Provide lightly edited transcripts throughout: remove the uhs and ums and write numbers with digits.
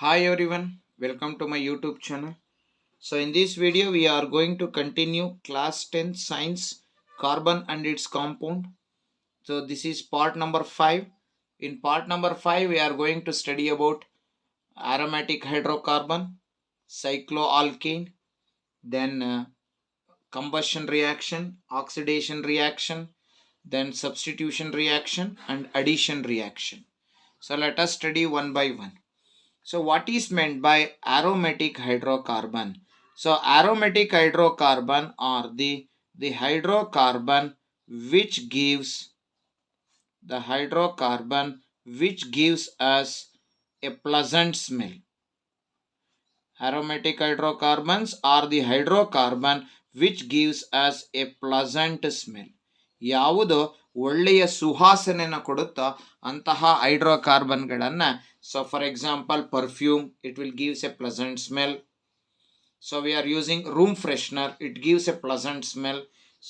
Hi everyone, welcome to my YouTube channel. So in this video we are going to continue class 10 science carbon and its compound. So this is part number 5. In part number 5 we are going to study about aromatic hydrocarbon, cycloalkane, then combustion reaction, oxidation reaction, then substitution reaction and addition reaction. So let us study one by one. So what is meant by aromatic hydrocarbon? So aromatic hydrocarbon are the hydrocarbon which gives us a pleasant smell. Aromatic hydrocarbons are the hydrocarbon which gives us a pleasant smell. ಯಾವುದು ಒಳ್ಳೆಯ ಸುವಾಸನೆಯನ್ನು ಕೊಡುತ್ತಾ ಅಂತಹ ಹೈಡ್ರೋಕಾರ್ಬನ್ಗಳನ್ನು. So for example, perfume, it will gives a pleasant smell. So we are using room freshener, it gives a pleasant smell.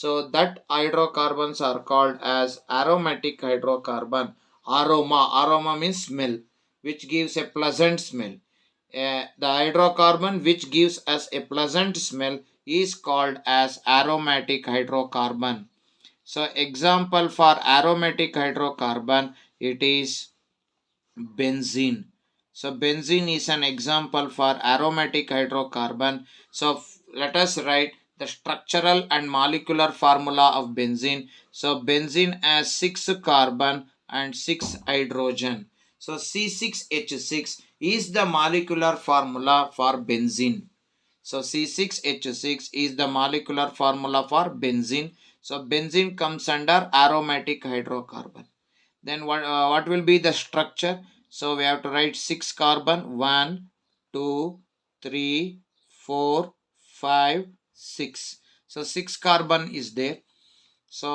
So that hydrocarbons are called as aromatic hydrocarbon. Aroma means smell, which gives a pleasant smell. The hydrocarbon which gives us a pleasant smell is called as aromatic hydrocarbon. So example for aromatic hydrocarbon, it is benzene. So benzene is an example for aromatic hydrocarbon. So let us write the structural and molecular formula of benzene. So benzene has 6 carbon and 6 hydrogen. So C6H6 is the molecular formula for benzene. So C6H6 is the molecular formula for benzene. So benzene comes under aromatic hydrocarbon. Then what will be the structure? So we have to write 6 carbon, 1, 2, 3, 4, 5, 6. So 6 carbon is there. So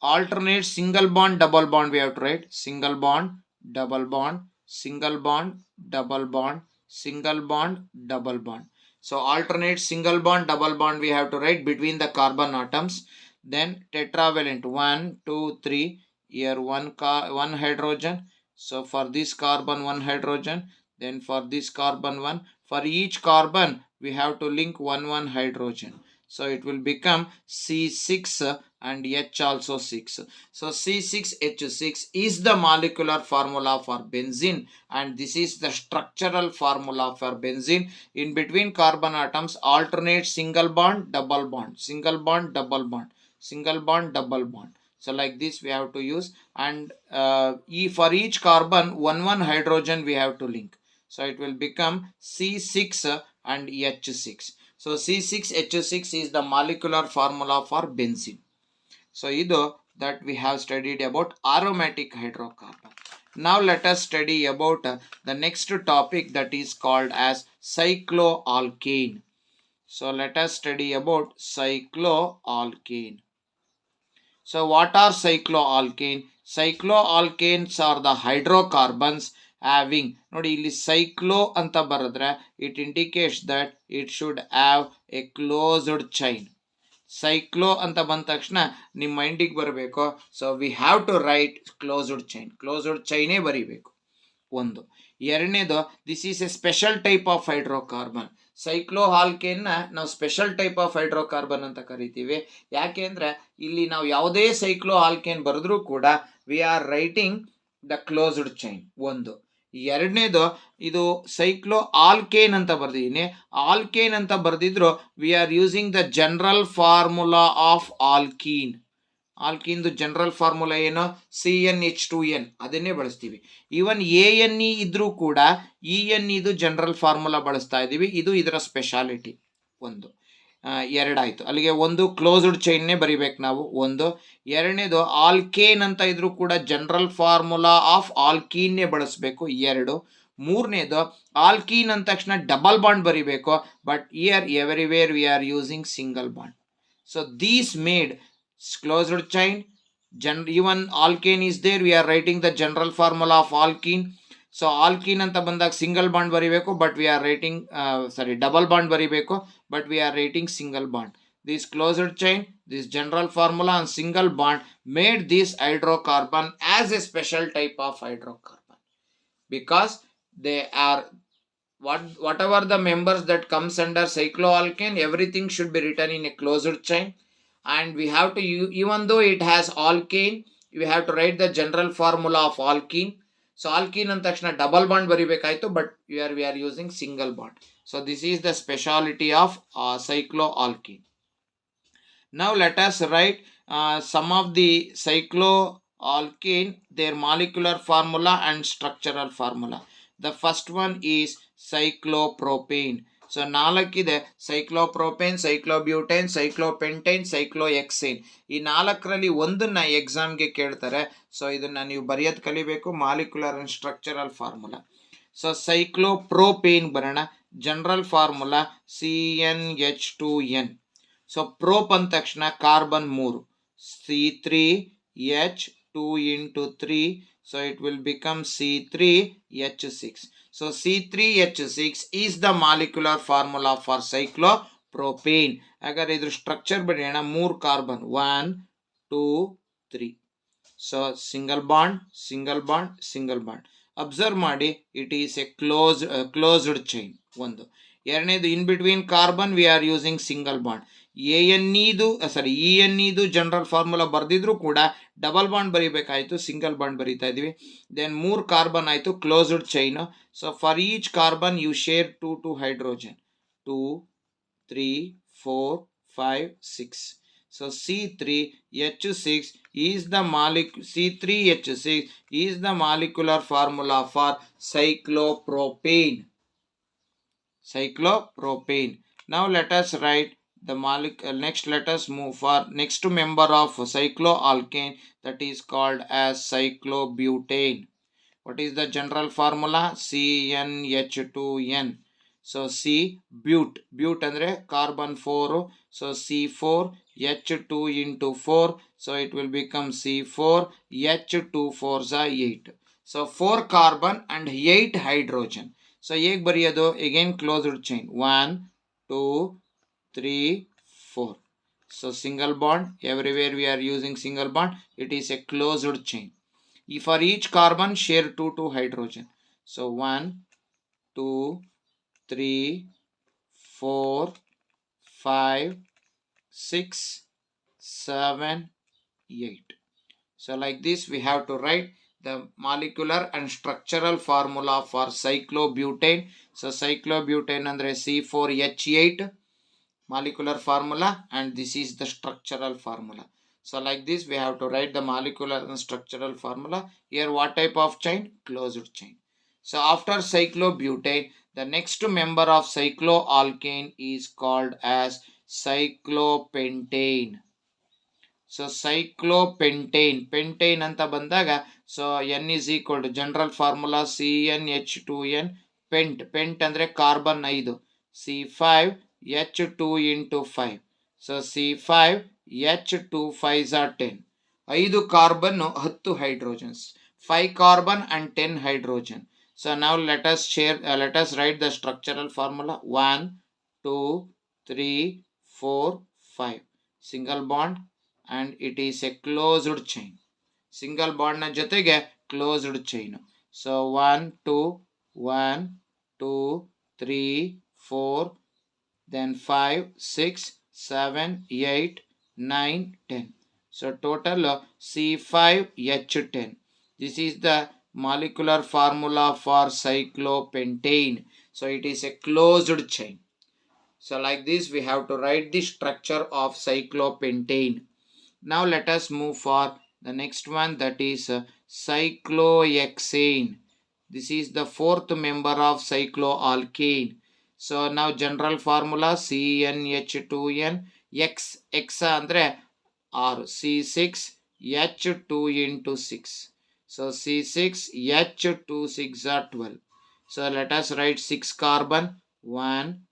alternate single bond, double bond we have to write. Single bond, double bond, single bond, double bond, single bond, double bond. So alternate single bond, double bond we have to write between the carbon atoms. Then tetravalent, 1, 2, 3. Here one hydrogen. So for this carbon, one hydrogen. Then for this carbon, one. For each carbon we have to link one hydrogen. So it will become C6 and H also 6. So C6H6 is the molecular formula for benzene, and this is the structural formula for benzene. In between carbon atoms, alternate single bond, double bond, single bond, double bond, single bond, double bond. So like this we have to use, and for each carbon one hydrogen we have to link. So it will become C6 and H6. So C6H6 is the molecular formula for benzene. So ido that we have studied about aromatic hydrocarbon. Now let us study about the next topic, that is called as cycloalkane. So let us study about cycloalkane. So what are cycloalkane? Cycloalkanes are the hydrocarbons having, ನೋಡಿ ಇಲ್ಲಿ cyclo ಅಂತ ಬರೆದ್ರೆ it indicates that it should have a closed chain. Cyclo ಅಂತ ಬಂದ ತಕ್ಷಣ ನಿಮ್ಮ ಮೈಂಡಿಗೆ ಬರಬೇಕು. So we have to write closed ಚೈನೇ ಬರೀಬೇಕು ಒಂದು. ಎರಡನೇದು, this is a special type of hydrocarbon. ಸೈಕ್ಲೋಆಲ್ಕೇನ್ನ ನಾವು ಸ್ಪೆಷಲ್ ಟೈಪ್ ಆಫ್ ಹೈಡ್ರೋಕಾರ್ಬನ್ ಅಂತ ಕರಿತೀವಿ. ಯಾಕೆ ಅಂದರೆ ಇಲ್ಲಿ ನಾವು ಯಾವುದೇ ಸೈಕ್ಲೋಆಲ್ಕೇನ್ ಬರೆದ್ರೂ ಕೂಡ we are writing the closed chain ಒಂದು. ಎರಡನೇದು, ಇದು ಸೈಕ್ಲೋ ಆಲ್ಕೇನ್ ಅಂತ ಬರ್ದಿದ್ದೀನಿ. ಆಲ್ಕೇನ್ ಅಂತ ಬರ್ದಿದ್ರು we are using the general formula of alkene. ಆಲ್ಕೀನ್ದು ಜನರಲ್ ಫಾರ್ಮುಲಾ ಏನು? CnH2n, ಅದನ್ನೇ ಬಳಸ್ತೀವಿ. ಈವನ್ ANE ಇದ್ರೂ ಕೂಡ ENEದು ಜನರಲ್ ಫಾರ್ಮುಲಾ ಬಳಸ್ತಾ ಇದ್ದೀವಿ. ಇದು ಇದರ ಸ್ಪೆಷಾಲಿಟಿ ಒಂದು. ಎರಡಾಯ್ತು. ಅಲ್ಲಿಗೆ ಒಂದು ಕ್ಲೋಸ್ಡ್ ಚೈನ್ನೇ ಬರಿಬೇಕು ನಾವು ಒಂದು. ಎರಡನೇದು, ಆಲ್ಕೇನ್ ಅಂತ ಇದ್ರೂ ಕೂಡ ಜನರಲ್ ಫಾರ್ಮುಲಾ ಆಫ್ ಆಲ್ಕೀನ್ನೇ ಬಳಸಬೇಕು ಎರಡು. ಮೂರನೇದು, ಆಲ್ಕೀನ್ ಅಂದ ತಕ್ಷಣ ಡಬಲ್ ಬಾಂಡ್ ಬರಿಬೇಕು. But here everywhere we are using single bond. So these made closed chain. Even alkane is there, we are writing the general formula of alkene. So alkene ಅಂತ ಬಂದಾಗ single bond ಬರಿಬೇಕು, but we are writing double bond ಬರಿಬೇಕು, but we are writing single bond. This closed chain, this general formula and single bond made this hydrocarbon as a special type of hydrocarbon because they are whatever the members that comes under cycloalkane, everything should be written in a closed chain. And we have to even though it has alkane, we have to write the general formula of alkene. So alkene and takshana double bond baribekaitu, but here we are using single bond. So this is the speciality of cycloalkene. Now let us write some of the cycloalkane, their molecular formula and structural formula. The first one is cyclopropane. So ನಾಲ್ಕಿದೆ, cyclopropane, cyclobutane, cyclopentane, cyclohexane. ಈ ನಾಲ್ಕರಲ್ಲಿ ಒಂದನ್ನ ಎಕ್ಸಾಮ್ಗೆ ಕೇಳ್ತಾರೆ. So ಇದನ್ನ ನೀವು ಬರೆಯೋದು ಕಲಿಬೇಕು, molecular and structural formula. So cyclopropane ಬರೋಣ. General formula CnH2n. ಸೊ ಪ್ರೋಪ್ ಅಂದ ತಕ್ಷಣ carbon 3, C3H2 into 3, so it will become C3H6. So C3H6 is the molecular formula for cyclopropane. अगर इधर structure बनेना 3 carbon 1 2 3. So single bond, single bond, single bond. Observe ಮಾಡಿ, it is a closed chain. ಒಂದು ಎರಡನೇದು, in between carbon we are using single bond. ENEದು general formula ಬರ್ದಿದ್ರು ಕೂಡ double bond ಬರೀಬೇಕಾಯ್ತು, single bond ಬರೀತಾ ಇದೀವಿ. ದೆನ್ 3 ಕಾರ್ಬನ್ ಆಯ್ತು, closed chain. So for each carbon you share 2 hydrogen, 2 3 4 5 6. So C3H6 is the molecular formula for cyclopropane. Now let us write the molecule. Next let us move for next member of cycloalkane, that is called as cyclobutane. What is the general formula? CnH2n. So C but andre carbon 4, so C4H2 into 4, so it will become C4H2 4s are 8. So 4 carbon and 8 hydrogen. So ಹೇಗೆ ಬರೆಯೋದು? again closed chain, 1 2 3 4. So single bond, everywhere we are using single bond, it is a closed chain. For each carbon share 2 hydrogen. So 1 2 3 4 5 6 7 8. So like this we have to write the molecular and structural formula for cyclobutane. So cyclobutane andre C4H8 molecular formula, and this is the structural formula. So like this we have to write the molecular and structural formula. Here what type of chain? Closed chain. So after cyclobutane, the next member of cycloalkane is called as cyclopentane. So cyclopentane, pentane anta bandaga, so n is equal to general formula CnH2n. pent andre carbon 5, C5H2 into 5. So C5H2 5s are 10. 5 carbon 10 hydrogens, 5 carbon and 10 hydrogen. So now let us write the structural formula. 1 2 3 4 5. Single bond, and it is a closed chain. Single bond na jotege closed chain. So 1 2 1 2 3 4, then 5 6 7 8 9 10. So total C5H10. This is the molecular formula for cyclopentane. So it is a closed chain. So like this we have to write the structure of cyclopentane. Now let us move for the next one, that is cyclohexane. This is the fourth member of cycloalkane. So now general formula CnH2n, x andre R, C6H2 into 6. So C6H26 are 12. So let us write 6 carbon, 1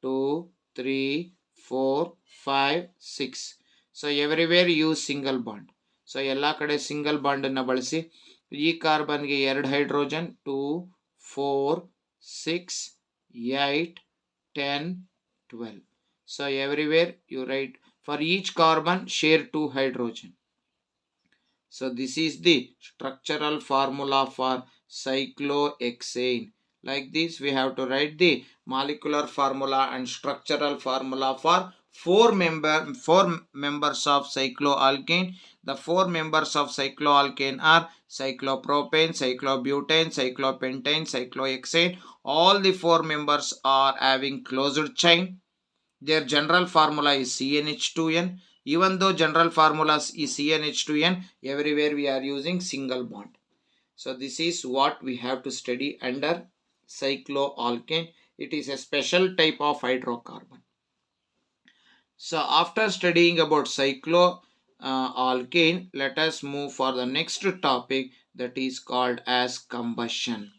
2 3 4 5 6. So everywhere use single bond. So ಎಲ್ಲ ಕಡೆ single bond ಅನ್ನು ಬಳಸಿ. ಈ ಕಾರ್ಬನ್ಗೆ 2 hydrogen, 2 4 6 8 10 12. So everywhere you write, for each carbon share 2 hydrogen. So this is the structural formula for cyclohexane. Like this we have to write the molecular formula and structural formula for four members of cycloalkane. The four members of cycloalkane are cyclopropane, cyclobutane, cyclopentane, cyclohexane. All the four members are having closed chain. Their general formula is CnH2n. Even though general formula is CnH2n, everywhere we are using single bond. So this is what we have to study under cycloalkane. It is a special type of hydrocarbon. So after studying about cycloalkane, let us move for the next topic, that is called as combustion.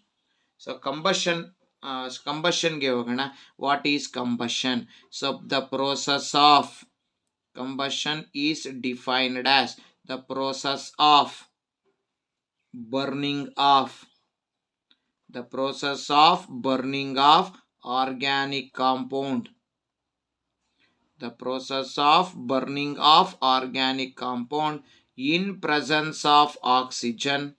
So combustion ge hogana. What is combustion? So the process of combustion is defined as the process of burning off organic compound. The process of burning off organic compound in presence of oxygen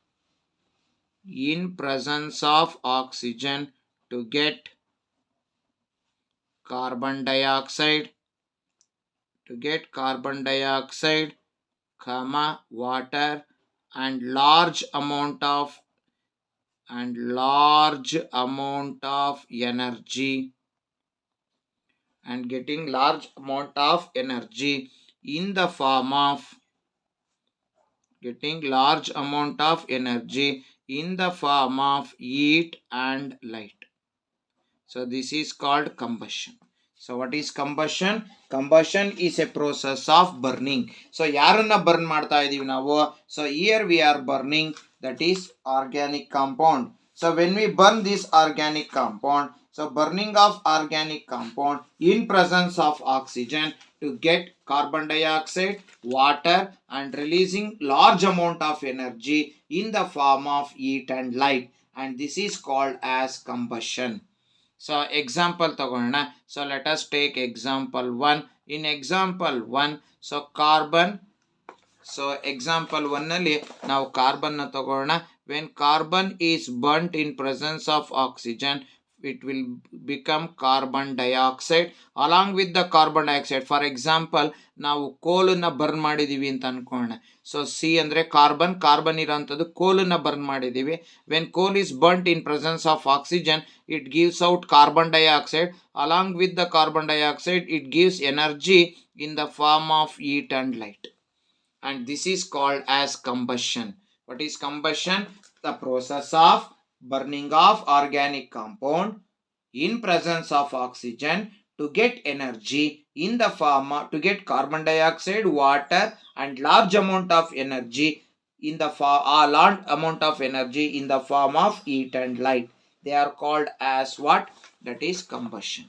to get carbon dioxide water and large amount of energy, and getting large amount of energy in the form of heat and light. So this is called combustion. So what is combustion? Combustion is a process of burning. So yaranna burn ಮಾಡ್ತಾ ಇದೀವಿ ನಾವು? So here we are burning, that is organic compound. So when we burn this organic compound, so burning of organic compound in presence of oxygen to get carbon dioxide, water, and releasing large amount of energy in the form of heat and light, and this is called as combustion. So example ತಗೊಳ್ಳೋಣ. So let us take example 1. In example 1, so carbon. So example 1 ನಲ್ಲಿ ನಾವು carbon ನ ತಗೊಳ್ಳೋಣ. When carbon is burnt in presence of oxygen, it will become carbon dioxide. Along with the carbon dioxide, for example ನಾವು ಕೋಲನ್ನ burn ಮಾಡಿದೀವಿ ಅಂತ ಅನ್ಕೊಳ್ಳೋಣ. So C ಅಂದ್ರೆ carbon ಇರೋಂಥದ್ದು ಕೋಲನ್ನ burn ಮಾಡಿದೀವಿ. When ಕೋಲ್ is burnt in presence of oxygen, it gives out carbon dioxide. Along with the carbon dioxide, it gives energy in the form of heat and light, and this is called as combustion. What is combustion? The process of burning of organic compound in presence of oxygen to get energy in the form of, to get carbon dioxide, water, and large amount of energy in the form of heat and light. They are called as what? That is combustion.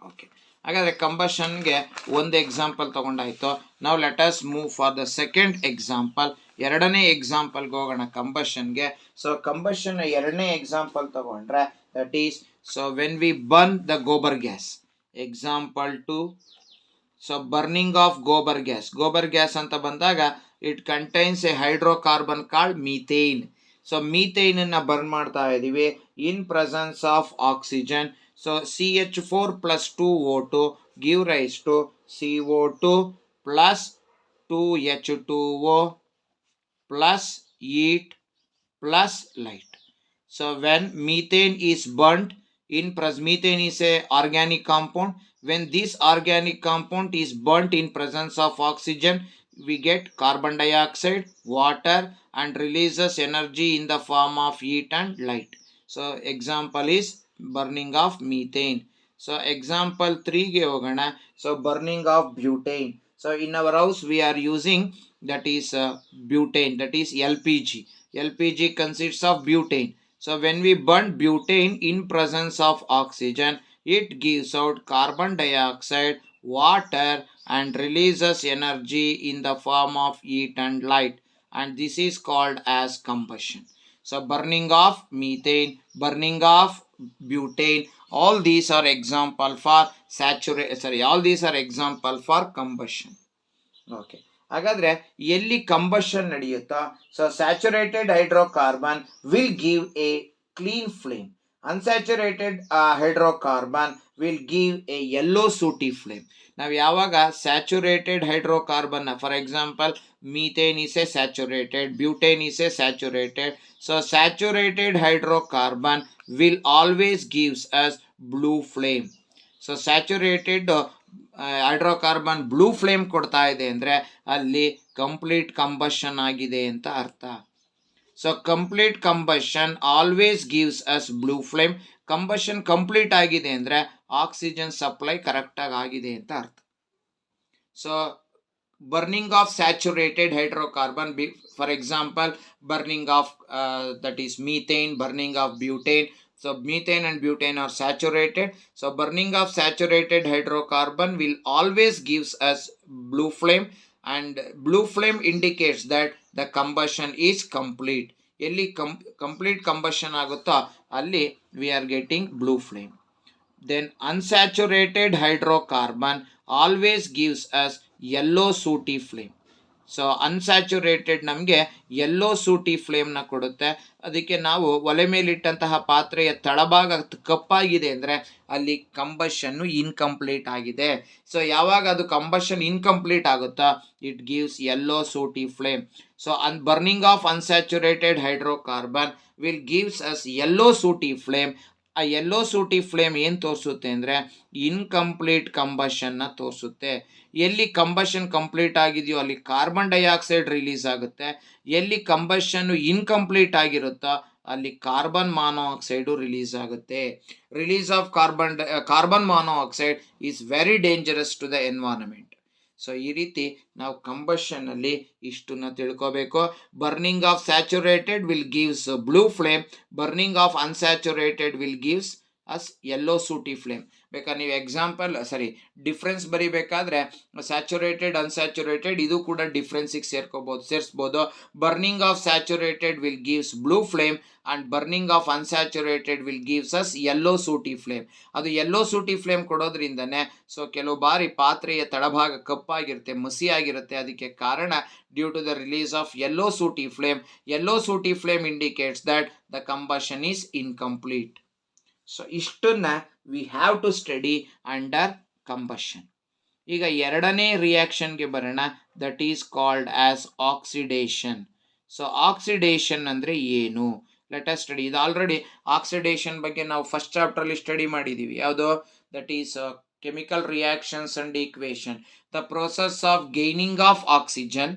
Okay. ಹಾಗಾದ್ರೆ ಕಂಬಷನ್ಗೆ ಒಂದು example ತಗೊಂಡಾಯ್ತು. ನಾವು let us move for the second example. ಎರಡನೇ ಎಕ್ಸಾಂಪಲ್ಗೆ ಹೋಗೋಣ ಕಂಬಷನ್ಗೆ. So combustion ಎರಡನೇ example ತಗೊಂಡ್ರೆ that is, so when we burn the gobar gas. Example 2. So burning of gobar gas ಅಂತ ಬಂದಾಗ it contains a hydrocarbon called methane. So methane ಅನ್ನ burn ಮಾಡ್ತಾ ಇದೀವಿ in presence of oxygen. So CH4 plus 2O2 give rise to CO2 plus 2H2O plus heat plus light. So when methane is burnt methane is a organic compound. When this organic compound is burnt in presence of oxygen, we get carbon dioxide, water, and releases energy in the form of heat and light. So example is burning of methane. So example 3 ge hogana. So burning of butane. So in our house we are using, that is butane, that is LPG consists of butane. So when we burn butane in presence of oxygen, it gives out carbon dioxide, water, and releases energy in the form of heat and light, and this is called as combustion. So burning of methane, burning of butane, all these are example for combustion. Okay. ಹಾಗಾದ್ರೆ ಎಲ್ಲಿ combustion ನಡೆಯುತ್ತಾ? So saturated hydrocarbon will give A clean flame. Unsaturated hydrocarbon will give a yellow sooty flame. ನಾವು ಯಾವಾಗ saturated hydrocarbon, for example methane is a saturated, butane is a saturated, so saturated hydrocarbon will always gives us blue flame. So saturated hydrocarbon blue flame ಕೊಡ್ತಾ ಇದೆ ಅಂದರೆ ಅಲ್ಲಿ complete combustion ಆಗಿದೆ ಅಂತ ಅರ್ಥ. So complete combustion always gives us blue flame. Combustion complete ಆಗಿದೆ ಅಂದರೆ oxygen supply ಕರೆಕ್ಟಾಗಿ ಆಗಿದೆ ಅಂತ ಅರ್ಥ. So burning of saturated hydrocarbon, for example burning of that is methane, burning of butane. So methane and butane are saturated, so burning of saturated hydrocarbon will always gives us blue flame, and blue flame indicates that the combustion is complete. ಎಲ್ಲಿ complete combustion ಆಗುತ್ತೋ ಅಲ್ಲಿ we are getting blue flame. Then unsaturated hydrocarbon always gives us yellow sooty flame. So unsaturated ನಮಗೆ yellow ಸೂಟಿ ಫ್ಲೇಮ್ನ ಕೊಡುತ್ತೆ. ಅದಕ್ಕೆ ನಾವು ಒಲೆ ಮೇಲಿಟ್ಟಂತಹ ಪಾತ್ರೆಯ ತಳಭಾಗ ಕಪ್ಪಾಗಿದೆ ಅಂದರೆ ಅಲ್ಲಿ ಕಂಬಷನ್ನು ಇನ್ಕಂಪ್ಲೀಟ್ ಆಗಿದೆ. ಸೊ ಯಾವಾಗ ಅದು ಕಂಬಷನ್ ಇನ್ಕಂಪ್ಲೀಟ್ ಆಗುತ್ತಾ it gives yellow sooty flame. So burning of unsaturated hydrocarbon will gives us yellow sooty flame. ಆ ಯೆಲ್ಲೋ ಸೂಟಿ ಫ್ಲೇಮ್ ಏನು ತೋರಿಸುತ್ತೆ ಅಂದರೆ ಇನ್ಕಂಪ್ಲೀಟ್ ಕಂಬಷನ್ನ ತೋರಿಸುತ್ತೆ. ಎಲ್ಲಿ ಕಂಬಷನ್ ಕಂಪ್ಲೀಟ್ ಆಗಿದೆಯೋ ಅಲ್ಲಿ ಕಾರ್ಬನ್ ಡೈಆಕ್ಸೈಡ್ ರಿಲೀಸ್ ಆಗುತ್ತೆ. ಎಲ್ಲಿ ಕಂಬಷನ್ನು ಇನ್ಕಂಪ್ಲೀಟ್ ಆಗಿರುತ್ತೋ ಅಲ್ಲಿ ಕಾರ್ಬನ್ ಮಾನೋಆಕ್ಸೈಡು ರಿಲೀಸ್ ಆಗುತ್ತೆ. Release of carbon monoxide is very dangerous to the environment. So ಈ ರೀತಿ ನಾವು ಕಂಬಷನ್ ಅಲ್ಲಿ ಇಷ್ಟನ್ನ ತಿಳ್ಕೋಬೇಕು. Burning of saturated will gives blue flame, burning of unsaturated will gives us yellow sooty flame. ಬೇಕಾದ್ರೆ ನೀವು example difference ಬರಿಬೇಕಾದ್ರೆ ಸ್ಯಾಚುರೇಟೆಡ್ ಅನ್ಸ್ಯಾಚುರೇಟೆಡ್ ಇದು ಕೂಡ ಡಿಫ್ರೆನ್ಸಿಗೆ ಸೇರಿಸ್ಬೋದು. Burning of saturated will gives blue flame and burning of unsaturated will gives us yellow sooty flame. ಅದು yellow sooty flame ಕೊಡೋದ್ರಿಂದನೇ so ಕೆಲವು ಬಾರಿ ಪಾತ್ರೆಯ ತಳಭಾಗ ಕಪ್ಪಾಗಿರುತ್ತೆ, ಮಸಿಯಾಗಿರುತ್ತೆ. ಅದಕ್ಕೆ ಕಾರಣ due to the release of yellow sooty flame. Yellow sooty flame indicates that the combustion is incomplete. So ಇಷ್ಟನ್ನ we have to study under combustion. ಈಗ ಎರಡನೇ ರಿಯಾಕ್ಷನ್ಗೆ ಬರೋಣ, that is called as oxidation. So oxidation ಅಂದರೆ ಏನು? Let us study. ಇದು already oxidation ಬಗ್ಗೆ ನಾವು ಫಸ್ಟ್ ಚಾಪ್ಟರ್ಲಿ ಸ್ಟಡಿ ಮಾಡಿದ್ದೀವಿ. ಯಾವುದು? That is chemical reactions and equation, the process of gaining of oxygen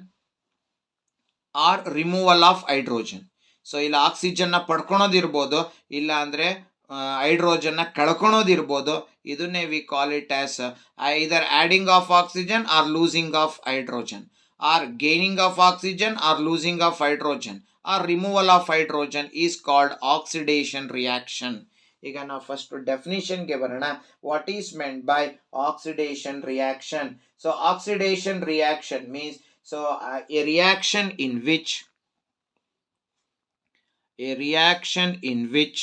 or removal of hydrogen. So ಇಲ್ಲ ಆಕ್ಸಿಜನ್ನ ಪಡ್ಕೊಳೋದಿರ್ಬೋದು, ಇಲ್ಲ ಅಂದರೆ ಹೈಡ್ರೋಜನ್ನ ಕಳ್ಕೊಳೋದಿರ್ಬೋದು. ಇದನ್ನೇ we call it as either adding of oxygen or losing of hydrogen, or gaining of oxygen or losing of hydrogen or removal of hydrogen is called oxidation reaction. ಈಗ ನಾವು ಫಸ್ಟ್ ಡೆಫಿನಿಷನ್ಗೆ ಬರೋಣ. What is meant by oxidation reaction? So oxidation reaction means a reaction in which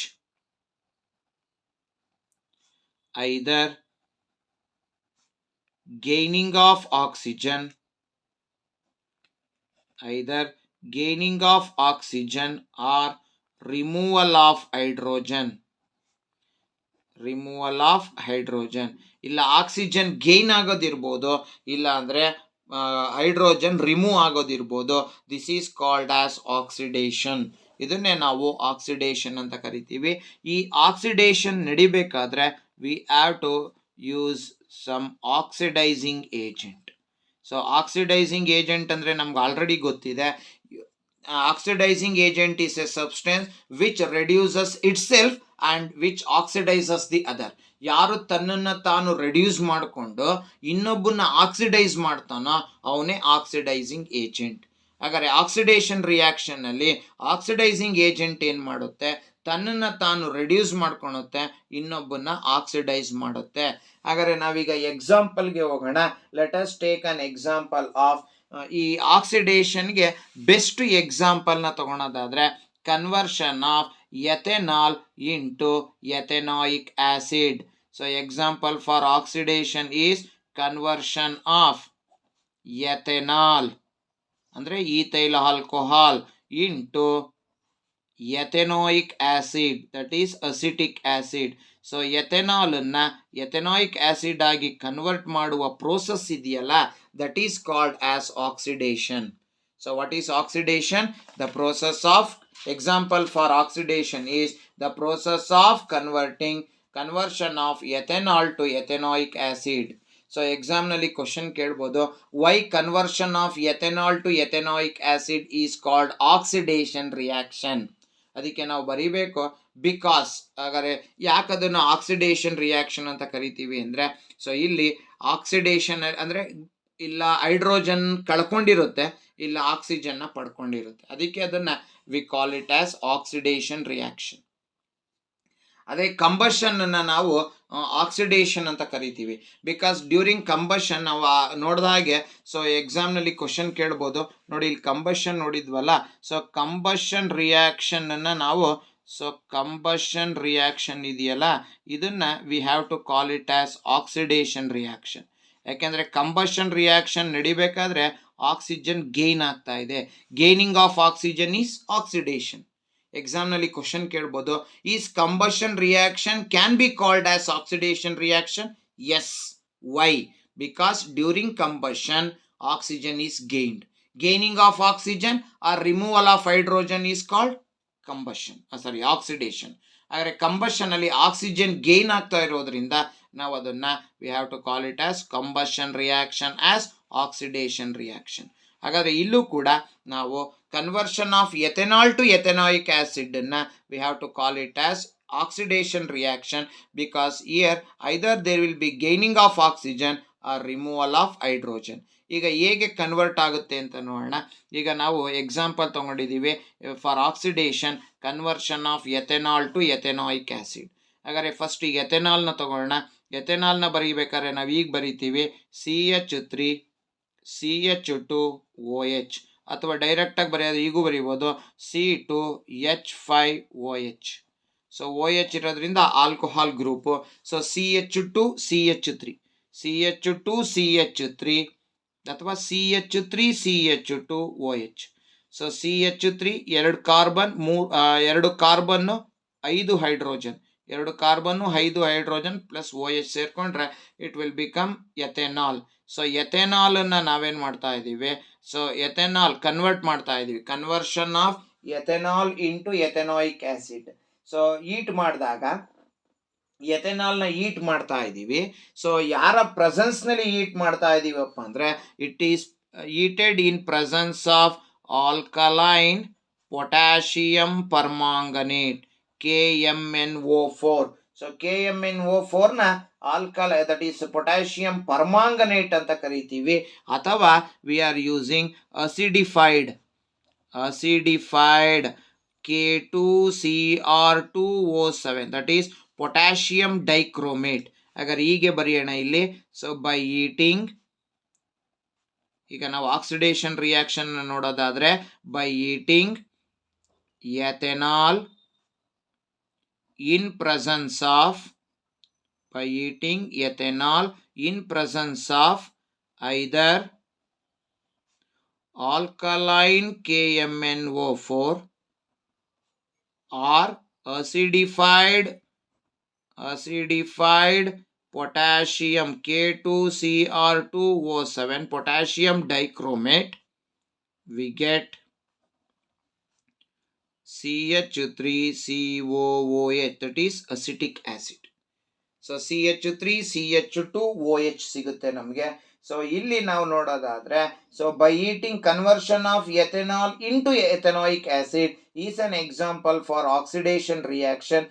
either gaining of oxygen or removal of hydrogen. ಇಲ್ಲ oxygen gain ಆಗೋದಿರ್ಬೋದು, ಇಲ್ಲ ಅಂದರೆ hydrogen remove ಆಗೋದಿರ್ಬೋದು. This is called as oxidation. ಇದನ್ನೇ ನಾವು oxidation ಅಂತ ಕರಿತೀವಿ. ಈ ಆಕ್ಸಿಡೇಷನ್ ನಡಿಬೇಕಾದ್ರೆ we have to use some oxidizing agent. So oxidizing agent ಅಂದರೆ ನಮ್ಗೆ ಆಲ್ರೆಡಿ ಗೊತ್ತಿದೆ. Oxidizing agent is a substance which reduces itself and which oxidizes the other. ಯಾರು ತನ್ನನ್ನು ತಾನು ರೆಡ್ಯೂಸ್ ಮಾಡಿಕೊಂಡು ಇನ್ನೊಬ್ಬನ ಆಕ್ಸಿಡೈಸ್ ಮಾಡ್ತಾನೋ ಅವನೇ ಆಕ್ಸಿಡೈಸಿಂಗ್ ಏಜೆಂಟ್. ಹಾಗಾದರೆ ಆಕ್ಸಿಡೇಷನ್ ರಿಯಾಕ್ಷನ್ನಲ್ಲಿ ಆಕ್ಸಿಡೈಸಿಂಗ್ ಏಜೆಂಟ್ ಏನು ಮಾಡುತ್ತೆ? ತನ್ನನ್ನು ತಾನು ರೆಡ್ಯೂಸ್ ಮಾಡ್ಕೊಳುತ್ತೆ, ಇನ್ನೊಬ್ಬನ ಆಕ್ಸಿಡೈಸ್ ಮಾಡುತ್ತೆ. ಹಾಗಾದರೆ ನಾವೀಗ ಎಕ್ಸಾಂಪಲ್ಗೆ ಹೋಗೋಣ. Let us take an example of ಈ ಆಕ್ಸಿಡೇಷನ್ಗೆ ಬೆಸ್ಟ್ ಎಕ್ಸಾಂಪಲ್ನ ತಗೊಳೋದಾದರೆ conversion of ethanol into ethanoic acid. So example for oxidation is conversion of ethanol ಅಂದರೆ ethyl alcohol into ethanoic acid, that is acetic acid. So ethanol ಅನ್ನ ಎಥೆನಾಯಿಕ್ acid ಆಗಿ convert ಮಾಡುವ process ಇದೆಯಲ್ಲ, that is called as oxidation. So what is oxidation? The process of, example for oxidation is the process of conversion of ethanol to ethanoic acid. So ಎಕ್ಸಾಮ್ನಲ್ಲಿ question ಕೇಳ್ಬೋದು, why conversion of ethanol to ethanoic acid is called oxidation reaction. ಅದಕ್ಕೆ ನಾವು ಬರೀಬೇಕು because. ಹಾಗಾದ್ರೆ ಯಾಕೆ ಅದನ್ನು oxidation reaction ಅಂತ ಕರಿತೀವಿ ಅಂದರೆ, ಸೊ ಇಲ್ಲಿ ಆಕ್ಸಿಡೇಷನ್ ಅಂದರೆ ಇಲ್ಲ ಹೈಡ್ರೋಜನ್ ಕಳ್ಕೊಂಡಿರುತ್ತೆ, ಇಲ್ಲ ಆಕ್ಸಿಜನ್ನ ಪಡ್ಕೊಂಡಿರುತ್ತೆ, ಅದಕ್ಕೆ ಅದನ್ನು V call it as oxidation reaction. ಅದೇ ಕಂಬಷನ್ ಅನ್ನ ನಾವು ಆಕ್ಸಿಡೇಷನ್ ಅಂತ ಕರಿತೀವಿ. ಬಿಕಾಸ್ ಡ್ಯೂರಿಂಗ್ ಕಂಬಷನ್ ನಾವು ನೋಡಿದ ಹಾಗೆ, ಸೊ ಎಕ್ಸಾಮ್ನಲ್ಲಿ ಕ್ವಶನ್ ಕೇಳ್ಬೋದು ನೋಡಿ, ಇಲ್ಲಿ ಕಂಬಷನ್ ನೋಡಿದ್ವಲ್ಲ, ಸೊ ಕಂಬಷನ್ ರಿಯಾಕ್ಷನ್ ಅನ್ನ ನಾವು, ಸೊ ಕಂಬಷನ್ ರಿಯಾಕ್ಷನ್ ಇದೆಯಲ್ಲ, ಇದನ್ನ we have to call it as oxidation reaction. ಯಾಕೆಂದ್ರೆ ಕಂಬಷನ್ ರಿಯಾಕ್ಷನ್ ನಡಿಬೇಕಾದ್ರೆ ಆಕ್ಸಿಜನ್ ಗೇನ್ ಆಗ್ತಾ ಇದೆ. Gaining of oxygen is oxidation. ಎಕ್ಸಾಮ್ನಲ್ಲಿ ಕ್ವಶನ್ ಕೇಳ್ಬೋದು, is combustion reaction can be called as oxidation reaction? Yes. Why? Because during combustion oxygen is gained. Gaining of oxygen or removal of hydrogen is called combustion, sorry oxidation. ಹಾಗಾದ್ರೆ combustion ಅಲ್ಲಿ oxygen gain ಆಗ್ತಾ ಇರೋದ್ರಿಂದ ನಾವು ಅದನ್ನ we have to call it as combustion reaction as oxidation reaction. ಹಾಗಾದ್ರೆ ಇಲ್ಲೂ ಕೂಡ ನಾವು conversion of ethanol to ethanoic acid ಅನ್ನ we have to call it as oxidation reaction, because here either there will be gaining of oxygen or removal of hydrogen. ಈಗ ಹೇಗೆ convert ಆಗುತ್ತೆ ಅಂತ ನೋಡೋಣ. ಈಗ ನಾವು ಎಕ್ಸಾಂಪಲ್ ತಗೊಂಡಿದ್ದೀವಿ for oxidation, conversion of ethanol to ethanoic acid. ಹಾಗಾದ್ರೆ first ಈಗ ಎಥೆನಾಲ್ನ ತಗೊಳ್ಳೋಣ. ಎಥೆನಾಲ್ನ ಬರೀಬೇಕಾದ್ರೆ ನಾವು ಈಗ ಬರೀತೀವಿ CH3CH2OH, ಅಥವಾ ಡೈರೆಕ್ಟಾಗಿ ಬರೆಯೋದು ಈಗೂ ಬರೀಬೋದು C2H5OH. ಸೊ OH ಇರೋದ್ರಿಂದ ಆಲ್ಕೋಹಾಲ್ ಗ್ರೂಪು. ಸೊ CH2CH3 ಅಥವಾ CH3CH2OH. So CH3 2 carbon, 2 carbon 5 hydrogen, 2 carbon 5 hydrogen plus OH ಸೇರ್ಕೊಂಡ್ರೆ it will become ethanol. So ethanol ಅನ್ನ ನಾವೇನ್ ಮಾಡ್ತಾ ಇದ್ದೀವಿ, ಸೊ ಎಥೆನಾಲ್ ಕನ್ವರ್ಟ್ ಮಾಡ್ತಾ ಇದೀವಿ, conversion of ethanol into ethanoic acid. So heat ಮಾಡಿದಾಗ ಎಥೆನಾಲ್ನ ಈಟ್ ಮಾಡ್ತಾ ಇದ್ದೀವಿ. ಸೊ ಯಾರ ಪ್ರೆಸೆನ್ಸ್ ನಲ್ಲಿ ಈಟ್ ಮಾಡ್ತಾ ಇದೀವಪ್ಪ ಅಂದ್ರೆ, it is heated in presence of alkaline potassium permanganate KMnO4. So KMnO4 ನ alkali, that is potassium permanganate ಅಂತ ಕರಿತೀವಿ. ಅಥವಾ we are using acidified K2Cr2O7, that is potassium dichromate. ಹಾಗಾದ್ರೆ ಹೀಗೆ ಬರೆಯೋಣ ಇಲ್ಲಿ. ಸೊ ಬೈ ಈಟಿಂಗ್, ಈಗ ನಾವು ಆಕ್ಸಿಡೇಷನ್ ರಿಯಾಕ್ಷನ್ ನೋಡೋದಾದ್ರೆ, by heating ethanol in presence of either alkaline KMnO4 or acidified potassium K2Cr2O7 potassium dichromate, we get CH3COOH, that is acetic acid. So CH3CH2OH ಸಿಗುತ್ತೆ ನಮಗೆ. So ಇಲ್ಲಿ ನಾವು ನೋಡೋದಾದ್ರೆ, so by heating conversion of ethanol into ethanoic acid is an example for oxidation reaction.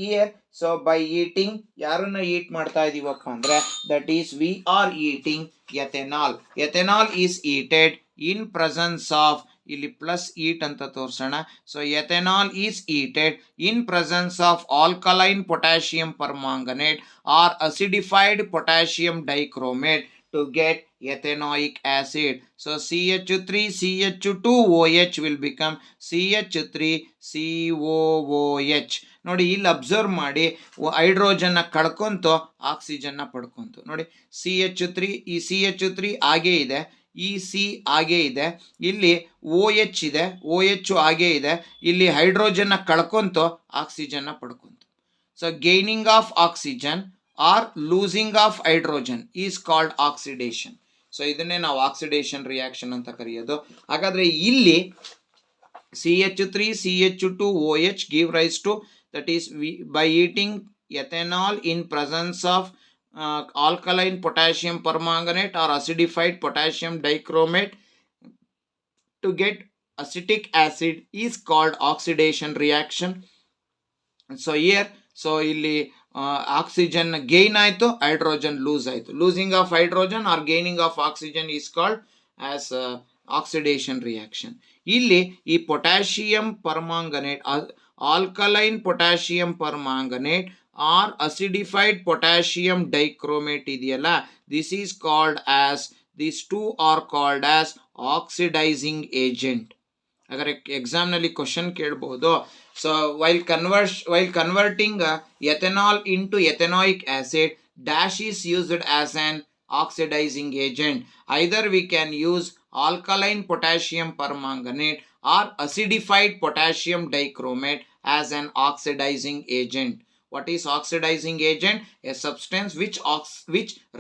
Here so by heating ಯಾರನ್ನ heat ಮಾಡ್ತಾ ಇದೀವಪ್ಪ ಅಂದ್ರೆ, that is we are heating ethanol. Ethanol is heated in presence of, ಇಲ್ಲಿ plus heat ಅಂತ ತೋರಿಸೋಣ. So ethanol is heated in presence of alkaline potassium permanganate or acidified potassium dichromate to get ethanoic acid. So CH3CH2OH will become CH3COOH. ನೋಡಿ ಇಲ್ಲಿ observe ಮಾಡಿ, ಹೈಡ್ರೋಜನ್ನ ಕಳ್ಕೊಂತು ಆಕ್ಸಿಜನ್ನ ಪಡ್ಕೊಂತು. ನೋಡಿ CH3, ಈ CH3 ಹಾಗೇ ಇದೆ, ಈ ಸಿ ಹಾಗೇ ಇದೆ, ಇಲ್ಲಿ ಓ ಎಚ್ ಇದೆ, ಓ ಎಚ್ ಹಾಗೇ ಇದೆ, ಇಲ್ಲಿ ಹೈಡ್ರೋಜನ್ನ ಕಳ್ಕೊಂತು ಆಕ್ಸಿಜನ್ನ ಪಡ್ಕೊಂತು. So gaining of oxygen or losing of hydrogen is called oxidation. So ಇದನ್ನೇ ನಾವು ಆಕ್ಸಿಡೇಷನ್ ರಿಯಾಕ್ಷನ್ ಅಂತ ಕರೆಯೋದು. ಹಾಗಾದ್ರೆ ಇಲ್ಲಿ CH3 CH2 OH give rise to, that is by eating ethanol in presence of alkaline potassium permanganate or acidified potassium dichromate to get acetic acid is called oxidation reaction. So here, so ಇಲ್ಲಿ oxygen gain ಆಯಿತು, hydrogen lose ಆಯಿತು. Losing of hydrogen or gaining of oxygen is called as oxidation reaction. ಇಲ್ಲಿ ಈ potassium permanganate, alkaline potassium permanganate or acidified potassium dichromate ಇದೆಯಲ್ಲ, this is called as, these two are called as oxidizing agent. ಅಗರ್ ಎಕ್ಸಾಮ್ನಲ್ಲಿ question ಕೇಳ್ಬೋದು. So while converting ethanol into ethanoic acid, dash is used as an oxidizing agent. Either we can use alkaline potassium permanganate or acidified potassium dichromate as an oxidizing agent. What is oxidizing agent? A substance which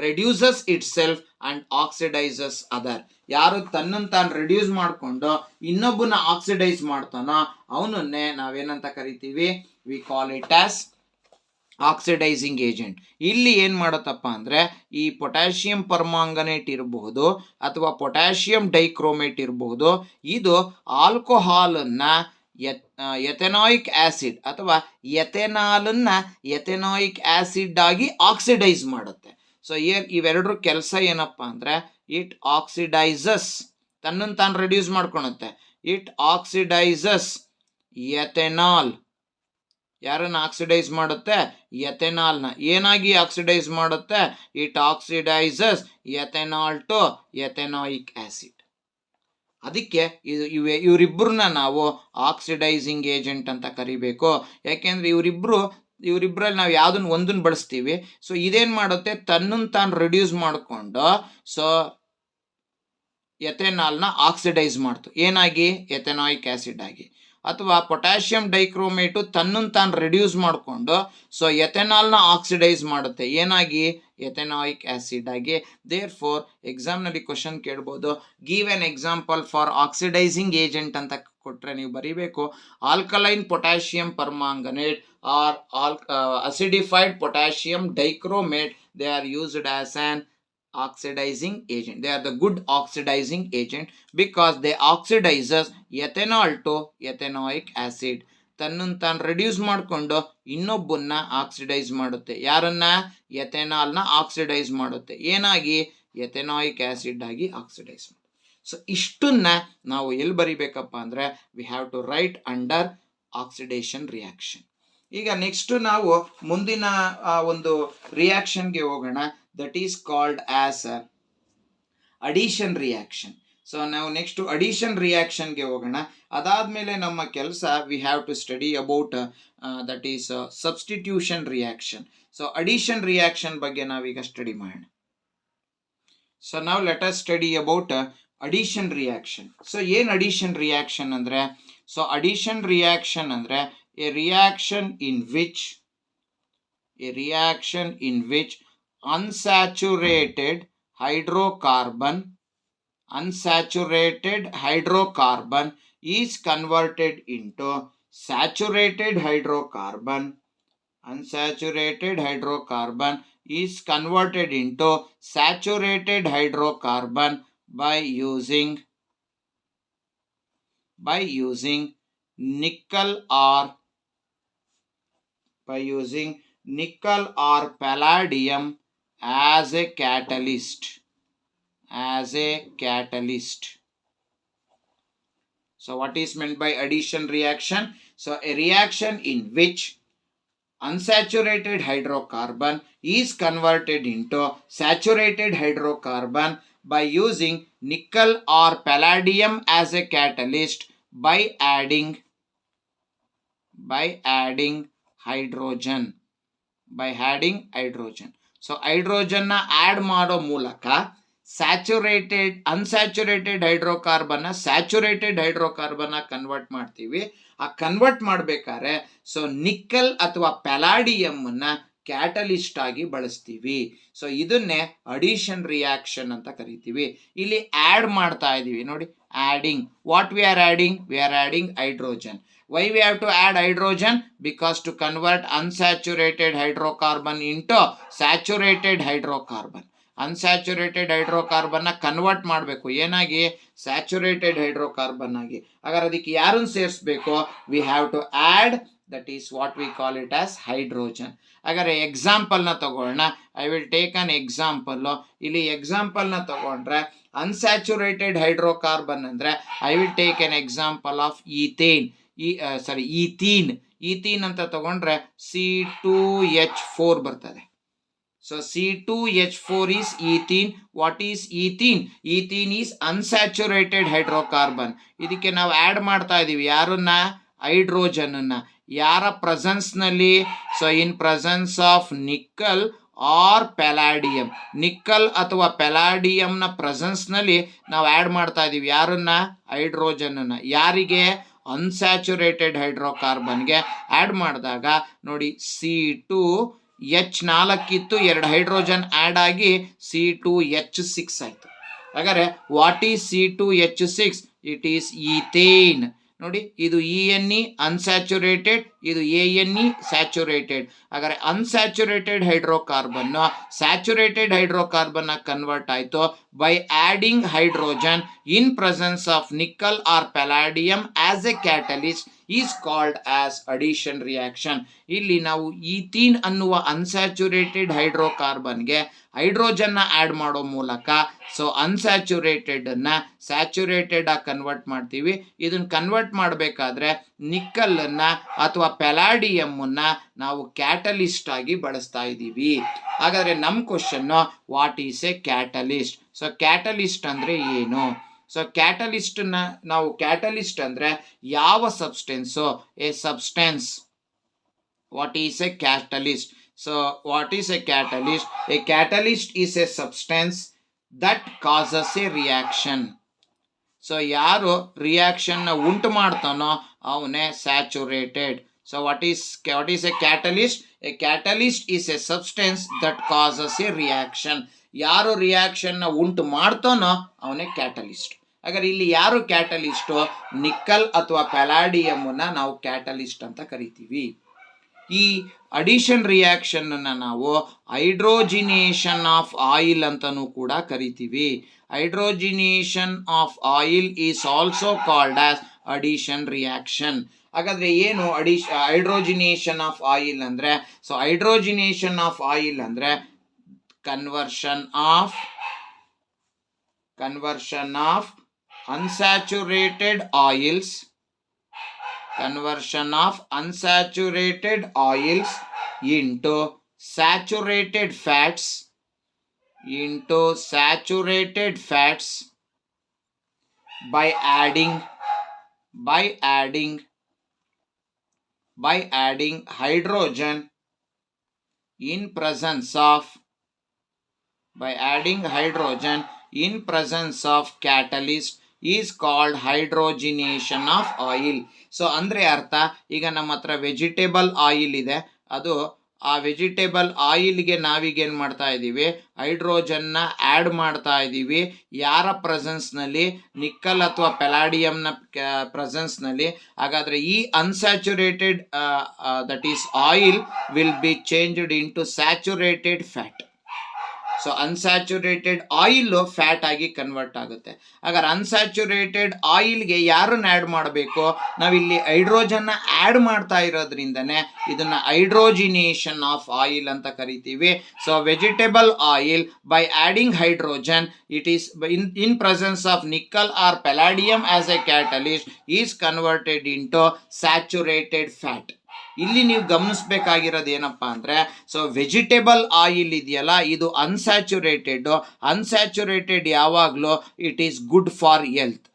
reduces itself and oxidizes other. ಯಾರು ತನ್ನನ್ನು ತಾನು reduce ಮಾಡಿಕೊಂಡು ಇನ್ನೊಬ್ಬನ oxidize ಮಾಡ್ತಾನೋ ಅವನನ್ನೇ ನಾವೇನಂತ ಕರಿತೀವಿ? V call it as oxidising agent. ಇಲ್ಲಿ ಏನು ಮಾಡುತ್ತಪ್ಪ ಅಂದರೆ, ಈ ಪೊಟ್ಯಾಷಿಯಂ ಪರ್ಮಾಂಗನೇಟ್ ಇರಬಹುದು ಅಥವಾ ಪೊಟ್ಯಾಷಿಯಂ ಡೈಕ್ರೋಮೇಟ್ ಇರಬಹುದು, ಇದು ಆಲ್ಕೋಹಾಲನ್ನು ಎಥೆನಾಯಿಕ್ ಆಸಿಡ್ ಅಥವಾ ಎಥೆನಾಲನ್ನು ಎಥೆನಾಯಿಕ್ ಆಸಿಡ್ ಆಗಿ ಆಕ್ಸಿಡೈಸ್ ಮಾಡುತ್ತೆ. ಸೊ ಇವೆರಡರ ಕೆಲಸ ಏನಪ್ಪ ಅಂದರೆ, ಇಟ್ ಆಕ್ಸಿಡೈಸಸ್, ತನ್ನನ್ನು ತಾನು ರೆಡ್ಯೂಸ್ ಮಾಡ್ಕೊಳುತ್ತೆ. It oxidizes ethanol. ಯಾರನ್ನ ಆಕ್ಸಿಡೈಸ್ ಮಾಡುತ್ತೆ? ಎಥೆನಾಲ್ನ. ಏನಾಗಿ ಆಕ್ಸಿಡೈಸ್ ಮಾಡುತ್ತೆ? It oxidizes ethanol to ethanoic acid. ಅದಕ್ಕೆ ಇವರಿಬ್ಬರನ್ನ ನಾವು ಆಕ್ಸಿಡೈಸಿಂಗ್ ಏಜೆಂಟ್ ಅಂತ ಕರಿಬೇಕು. ಯಾಕೆಂದರೆ ಇವರಿಬ್ಬರಲ್ಲಿ ನಾವು ಯಾವುದನ್ನು ಒಂದನ್ನು ಬಳಸ್ತೀವಿ. ಸೊ ಇದೇನು ಮಾಡುತ್ತೆ? ತನ್ನನ್ನು ತಾನು ರೆಡ್ಯೂಸ್ ಮಾಡಿಕೊಂಡು ಸೊ ಎಥೆನಾಲ್ನ ಆಕ್ಸಿಡೈಸ್ ಮಾಡ್ತು. ಏನಾಗಿ? ಎಥೆನಾಯಿಕ್ ಆಸಿಡ್ ಆಗಿ. ಅಥವಾ ಪೊಟ್ಯಾಷಿಯಂ ಡೈಕ್ರೋಮೇಟು ತನ್ನನ್ನು ತಾನು ರೆಡ್ಯೂಸ್ ಮಾಡಿಕೊಂಡು ಸೊ ಎಥೆನಾಲ್ನ ಆಕ್ಸಿಡೈಸ್ ಮಾಡುತ್ತೆ. ಏನಾಗಿ? ಎಥೆನಾಯಿಕ್ ಆಸಿಡ್ ಆಗಿ. ದೇರ್ ಫೋರ್ ಎಕ್ಸಾಮ್ನಲ್ಲಿ ಕ್ವಶನ್ ಕೇಳ್ಬೋದು, give an example for oxidising agent ಅಂತ ಕೊಟ್ಟರೆ ನೀವು ಬರೀಬೇಕು, alkaline potassium permanganate or acidified potassium dichromate. They are used as an oxidizing agent. They are the good oxidizing agent because they oxidizes ethanol to ethanoic acid. ತನ್ನನ್ನು ತಾನು reduce ಮಾಡಿಕೊಂಡು ಇನ್ನೊಬ್ಬನ್ನ oxidise ಮಾಡುತ್ತೆ. ಯಾರನ್ನ? ಎಥೆನಾಲ್ನ oxidise ಮಾಡುತ್ತೆ. ಏನಾಗಿ? ಎಥೆನಾಯಿಕ್ ಆಸಿಡ್ ಆಗಿ oxidise ಮಾಡುತ್ತೆ. So ಇಷ್ಟನ್ನ ನಾವು ಎಲ್ಲಿ ಬರಿಬೇಕಪ್ಪ ಅಂದರೆ, we have to write under oxidation reaction. ಈಗ ನೆಕ್ಸ್ಟ್ ನಾವು ಮುಂದಿನ ಒಂದು ರಿಯಾಕ್ಷನ್ಗೆ ಹೋಗೋಣ. That is called as addition reaction. So ನಾವು ನೆಕ್ಸ್ಟ್ ಅಡಿಷನ್ ರಿಯಾಕ್ಷನ್ಗೆ ಹೋಗೋಣ. ಅದಾದಮೇಲೆ ನಮ್ಮ ಕೆಲಸ we have to study about that is substitution reaction. So addition reaction ಬಗ್ಗೆ ನಾವೀಗ ಸ್ಟಡಿ ಮಾಡೋಣ. ಸೊ ನಾವು let us study about addition reaction. So ಏನು ಅಡಿಷನ್ ರಿಯಾಕ್ಷನ್ ಅಂದರೆ? ಸೊ ಅಡಿಷನ್ ರಿಯಾಕ್ಷನ್ ಅಂದರೆ a reaction in which unsaturated hydrocarbon is converted into saturated hydrocarbon. Unsaturated hydrocarbon is converted into saturated hydrocarbon by using nickel or palladium as a catalyst. So what is meant by addition reaction? So a reaction in which unsaturated hydrocarbon is converted into saturated hydrocarbon by using nickel or palladium as a catalyst by adding hydrogen. So ಹೈಡ್ರೋಜನ್ನ add ಮಾಡೋ ಮೂಲಕ unsaturated hydrocarbon saturated hydrocarbon convert ಮಾಡ್ತೀವಿ. ಆ convert ಮಾಡ್ಬೇಕಾದ್ರೆ so nickel ಅಥವಾ ಪ್ಯಾಲಾಡಿಯಂ catalyst ಆಗಿ ಬಳಸ್ತೀವಿ. So ಇದನ್ನೇ ಅಡಿಷನ್ ರಿಯಾಕ್ಷನ್ ಅಂತ ಕರಿತೀವಿ. ಇಲ್ಲಿ ಆಡ್ ಮಾಡ್ತಾ ಇದೀವಿ ನೋಡಿ, adding. What we are adding? We are adding hydrogen. Why we have to add hydrogen? Because to convert unsaturated hydrocarbon into saturated hydrocarbon. Unsaturated hydrocarbon convert ಮಾಡಬೇಕು ಏನಾಗಿ, ಸ್ಯಾಚುರೇಟೆಡ್ ಹೈಡ್ರೋಕಾರ್ಬನ್ ಆಗಿ. ಹಾಗಾದ್ರೆ ಅದಕ್ಕೆ ಯಾರನ್ನು ಸೇರಿಸಬೇಕು? We have to add, that is what we call it as hydrogen. ಹಾಗಾದ್ರೆ ಎಕ್ಸಾಂಪಲ್ನ ತಗೊಳ್ಳೋಣ. I will take an example. ಇಲ್ಲಿ ಎಕ್ಸಾಂಪಲ್ನ ತಗೊಂಡ್ರೆ ಅನ್ಸ್ಯಾಚುರೇಟೆಡ್ ಹೈಡ್ರೋಕಾರ್ಬನ್ ಅಂದ್ರೆ I will take an example of ethene ಅಂತ ತಗೊಂಡ್ರೆ C2H4 ಬರ್ತದೆ. So C2H4 is ethene. What is ethene? Ethene is unsaturated hydrocarbon. ಇದಕ್ಕೆ ನಾವು ಆಡ್ ಮಾಡ್ತಾ ಇದೀವಿ ಯಾರನ್ನ? ಹೈಡ್ರೋಜನ್ ಅನ್ನ. ಯಾರ ಪ್ರೆಸೆನ್ಸ್ ನಲ್ಲಿ? So in presence of nickel or palladium. Nickel ಅಥವಾ ಪ್ಯಾಲಾಡಿಯಂ ನ ಪ್ರೆಸೆನ್ಸ್ ನಲ್ಲಿ ನಾವು ಆಡ್ ಮಾಡ್ತಾ ಇದೀವಿ ಯಾರನ್ನ? ಹೈಡ್ರೋಜನ್ ಅನ್ನ. ಯಾರಿಗೆ? ಅನ್ಸ್ಯಾಚುರೇಟೆಡ್ ಹೈಡ್ರೋಕಾರ್ಬನ್ಗೆ ಆಡ್ ಮಾಡಿದಾಗ ನೋಡಿ C2H4 ಇತ್ತು, 2 ಹೈಡ್ರೋಜನ್ ಆಡ್ ಆಗಿ C2H6 ಆಯ್ತು. ಹಾಗಾದ್ರೆ what is C2H6? It is ethane. ನೋಡಿ ಇದು ENE ಅನ್ಸ್ಯಾಚುರೇಟೆಡ್, ಇದು ANE ಸ್ಯಾಚುರೇಟೆಡ್. ಹಾಗಾದ್ರೆ unsaturated hydrocarbon saturated hydrocarbon convert ಆಯ್ತು by adding hydrogen in presence of nickel or palladium as a catalyst is called as addition reaction. ಇಲ್ಲಿ ನಾವು ethene ಅನ್ನುವ unsaturated ಹೈಡ್ರೋಕಾರ್ಬನ್ಗೆ hydrogen add ಮಾಡೋ ಮೂಲಕ ಸೊ ಅನ್ಸ್ಯಾಚುರೇಟೆಡ್ ಅನ್ನ saturated ಆಗಿ convert ಮಾಡ್ತೀವಿ. ಇದನ್ನ ಕನ್ವರ್ಟ್ ಮಾಡಬೇಕಾದ್ರೆ ನಿಕ್ಕಲ್ ಅನ್ನ ಅಥವಾ ಪ್ಯಾಲಾಡಿಯಂ ಅನ್ನ ನಾವು ಕ್ಯಾಟಲಿಸ್ಟ್ ಆಗಿ ಬಳಸ್ತಾ ಇದ್ದೀವಿ. ಹಾಗಾದ್ರೆ ನಮ್ಮ question, what is A catalyst? So catalyst ಅಂದ್ರೆ ಏನು? ಸೊ ಕ್ಯಾಟಲಿಸ್ಟ್ ನಾವು ಕ್ಯಾಟಲಿಸ್ಟ್ ಅಂದ್ರೆ ಯಾವ substance? A substance. What is A catalyst? So what is a catalyst? A catalyst is a substance that causes a reaction. So ಯಾರು reaction ಉಂಟು ಮಾಡ್ತಾನೋ ಅವನೇ saturated. So what is a catalyst? A catalyst is a substance that causes a reaction. ಯಾರು reaction ಉಂಟು ಮಾಡ್ತಾನೋ ಅವನೇ catalyst. ಹಾಗಾದ್ರೆ ಇಲ್ಲಿ ಯಾರು ಕ್ಯಾಟಲಿಸ್ಟ್? ನಿಕ್ಕಲ್ ಅಥವಾ ಪ್ಯಾಲಾಡಿಯಂ ನಾವು ಕ್ಯಾಟಲಿಸ್ಟ್ ಅಂತ ಕರಿತೀವಿ. ಈ ಅಡಿಷನ್ ರಿಯಾಕ್ಷನ್ ನಾವು ಹೈಡ್ರೋಜಿನೇಷನ್ ಆಫ್ ಆಯಿಲ್ ಅಂತಾನೂ ಕೂಡ ಕರಿತೀವಿ. ಹೈಡ್ರೋಜಿನೇಷನ್ of oil is also called as addition reaction. ಹಾಗಾದ್ರೆ ಏನು ಹೈಡ್ರೋಜಿನೇಷನ್ ಆಫ್ ಆಯಿಲ್ ಅಂದ್ರೆ? ಸೊ ಹೈಡ್ರೋಜಿನೇಷನ್ ಆಫ್ ಆಯಿಲ್ ಅಂದ್ರೆ conversion of unsaturated oils into saturated fats by adding hydrogen in presence of catalyst is called hydrogenation of oil. So ಅಂದ್ರೆ ಅರ್ಥ, ಈಗ ನಮ್ಮ ಹತ್ರ vegetable oil ಇದೆ, ಅದು ಆ ವೆಜಿಟೇಬಲ್ ಆಯಿಲ್ಗೆ ನಾವೀಗೇನು ಮಾಡ್ತಾ ಇದ್ದೀವಿ? ಹೈಡ್ರೋಜನ್ನ ಆ್ಯಡ್ ಮಾಡ್ತಾ ಇದ್ದೀವಿ. ಯಾರ ಪ್ರೆಸೆನ್ಸ್ನಲ್ಲಿ? ನಿಕ್ಕಲ್ ಅಥವಾ ಪ್ಯಾಲಾಡಿಯಂನ ಪ್ರೆಸೆನ್ಸ್ನಲ್ಲಿ. ಹಾಗಾದರೆ ಈ unsaturated that is oil will be changed in to saturated fat. So unsaturated oil fat ಆಗಿ ಕನ್ವರ್ಟ್ ಆಗುತ್ತೆ. ಹಾಗಾದ್ರೆ ಅನ್ಸ್ಯಾಚುರೇಟೆಡ್ ಆಯಿಲ್ಗೆ ಯಾರನ್ನ ಆ್ಯಡ್ ಮಾಡಬೇಕು? ನಾವಿಲ್ಲಿ ಹೈಡ್ರೋಜನ್ನ ಆ್ಯಡ್ ಮಾಡ್ತಾ ಇರೋದ್ರಿಂದನೇ ಇದನ್ನ ಹೈಡ್ರೋಜಿನೇಷನ್ ಆಫ್ ಆಯಿಲ್ ಅಂತ ಕರಿತೀವಿ. So vegetable oil by adding hydrogen it is in presence of nickel or palladium as a catalyst is converted into saturated fat. ಇಲ್ಲಿ ನೀವು ಗಮನಿಸಬೇಕಾಗಿರೋದು ಏನಪ್ಪಾ ಅಂದ್ರೆ, ಸೊ ವೆಜಿಟೇಬಲ್ ಆಯಿಲ್ ಇದೆಯಲ್ಲ ಇದು ಅನ್ಸ್ಯಾಚುರೇಟೆಡ್ ಯಾವಾಗಲೂ it is good for health.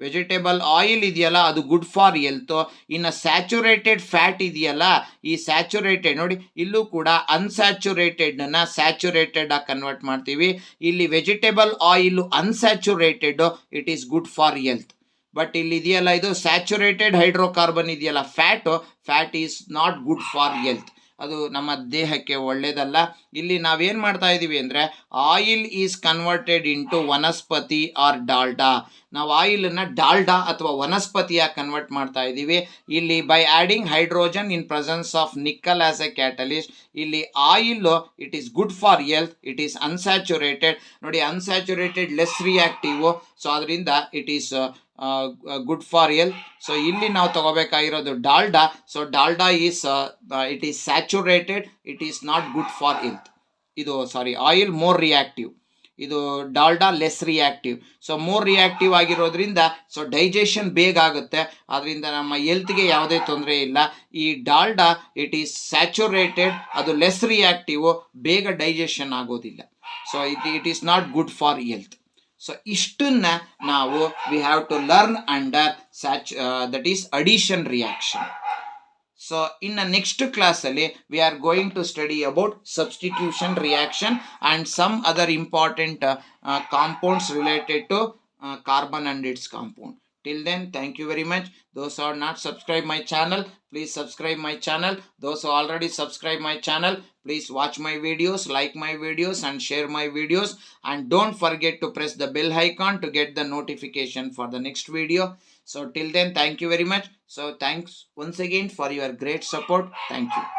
Vegetable oil ಇದೆಯಲ್ಲ ಅದು good for health. ಇನ್ನು ಸ್ಯಾಚುರೇಟೆಡ್ ಫ್ಯಾಟ್ ಇದೆಯಲ್ಲ, ಈ ಸ್ಯಾಚುರೇಟೆಡ್ ನೋಡಿ, ಇಲ್ಲೂ ಕೂಡ ಅನ್ಸ್ಯಾಚುರೇಟೆಡ್ ಅನ್ನ ಸ್ಯಾಚುರೇಟೆಡ್ ಆಗಿ ಕನ್ವರ್ಟ್ ಮಾಡ್ತೀವಿ. ಇಲ್ಲಿ vegetable oil unsaturated, it is good for health. But ಇಲ್ಲಿ ಇದೆಯಲ್ಲ, ಇದು ಸ್ಯಾಚುರೇಟೆಡ್ ಹೈಡ್ರೋಕಾರ್ಬನ್ ಇದೆಯಲ್ಲ, fat is not good for health, ಅದು ನಮ್ಮ ದೇಹಕ್ಕೆ ಒಳ್ಳೇದಲ್ಲ. ಇಲ್ಲಿ ನಾವೇನು ಮಾಡ್ತಾ ಇದ್ದೀವಿ ಅಂದರೆ, oil is converted into vanaspati or Dalda. ನಾವು ಆಯಿಲನ್ನು ಡಾಲ್ಡಾ ಅಥವಾ ವನಸ್ಪತಿಯಾಗಿ ಕನ್ವರ್ಟ್ ಮಾಡ್ತಾ ಇದ್ದೀವಿ. ಇಲ್ಲಿ by adding hydrogen in presence of nickel as a catalyst. ಇಲ್ಲಿ oil it is good for health, it is unsaturated. ನೋಡಿ, ಅನ್ಸ್ಯಾಚುರೇಟೆಡ್ ಲೆಸ್ ರಿಯಾಕ್ಟಿವ್, ಸೊ ಅದರಿಂದ it is good for health. So ಇಲ್ಲಿ ನಾವು ತಗೋಬೇಕಾಗಿರೋದು Dalda. So Dalda is it is saturated, it is not good for health. ಇದು oil more reactive, ಇದು Dalda less reactive. So more reactive ಆಗಿರೋದ್ರಿಂದ so digestion ಬೇಗ ಆಗುತ್ತೆ, ಅದರಿಂದ ನಮ್ಮ ಹೆಲ್ತ್ಗೆ ಯಾವುದೇ ತೊಂದರೆ ಇಲ್ಲ. ಈ ಡಾಲ್ಡಾ ಇಟ್ ಈಸ್ ಸ್ಯಾಚುರೇಟೆಡ್, ಅದು ಲೆಸ್ ರಿಯಾಕ್ಟಿವ್, ಬೇಗ ಡೈಜೆಷನ್ ಆಗೋದಿಲ್ಲ. So it is not good for health. So ಇಷ್ಟನ್ನ ನಾವು we have to learn under that is addition reaction. So ಇನ್ನು ನೆಕ್ಸ್ಟ್ ಕ್ಲಾಸಲ್ಲಿ we are going to study about substitution reaction and some other important compounds related to carbon and its compound. Till then, thank you very much. Those who are not subscribed my channel, please subscribe my channel. Those who already subscribe my channel, please watch my videos, like my videos and share my videos, and don't forget to press the bell icon to get the notification for the next video. So till then, thank you very much. So thanks once again for your great support. Thank you.